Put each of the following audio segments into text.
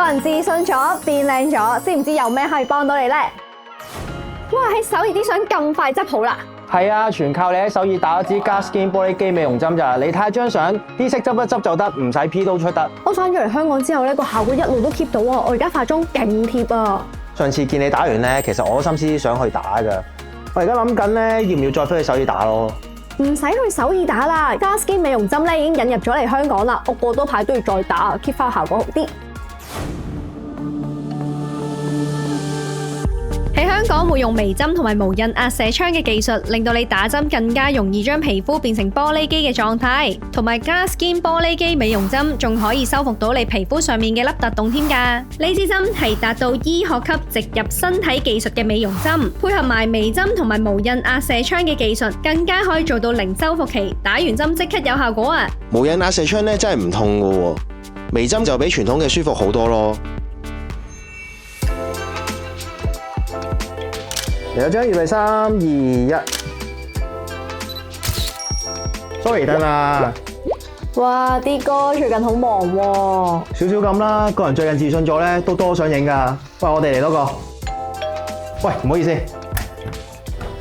個人自信咗，變靚咗，知唔知有咩可以幫到你呢？哇！喺首爾啲相咁快執好啦！係啊，全靠你喺首爾打咗支 Gaskin 玻璃肌美容針咋。你睇下張相，啲色執一執就得，唔使 P 都出得。我翻咗嚟香港之後呢，個效果一路都 keep 到啊！我而家化妝勁貼啊！上次見你打完咧，其實我都心思想去打噶。我而家諗緊咧，要唔要再飛去首爾打咯？唔使去首爾打啦 ，Gaskin 美容針咧已經引入咗嚟香港啦，我過多排都要再打 ，keep 翻效果好啲。喺香港會用微針同埋無印壓射槍嘅技術，令到你打針更加容易將皮膚變成玻璃肌嘅狀態，同埋 Gaskin 玻璃肌美容針仲可以修復到你皮膚上面嘅凹凸洞添㗎。呢支針係達到醫學級植入身體技術嘅美容針，配合埋微針同埋無印壓射槍嘅技術，更加可以做到零修復期，打完針即刻有效果啊！無印壓射槍咧真係唔痛㗎喎，微針就比傳統嘅舒服好多咯。嚟咗張，預備3、2、1。Sorry， 等啦。哇，啲哥最近好忙喎。少少咁啦，個人最近自信咗咧，都多相影㗎。喂，我哋嚟多個。喂，唔好意思。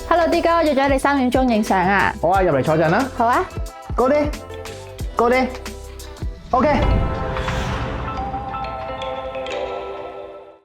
Hello， 啲哥，約咗你3點鐘影相啊。好啊，入嚟坐陣啦。好啊。高啲，高啲。OK。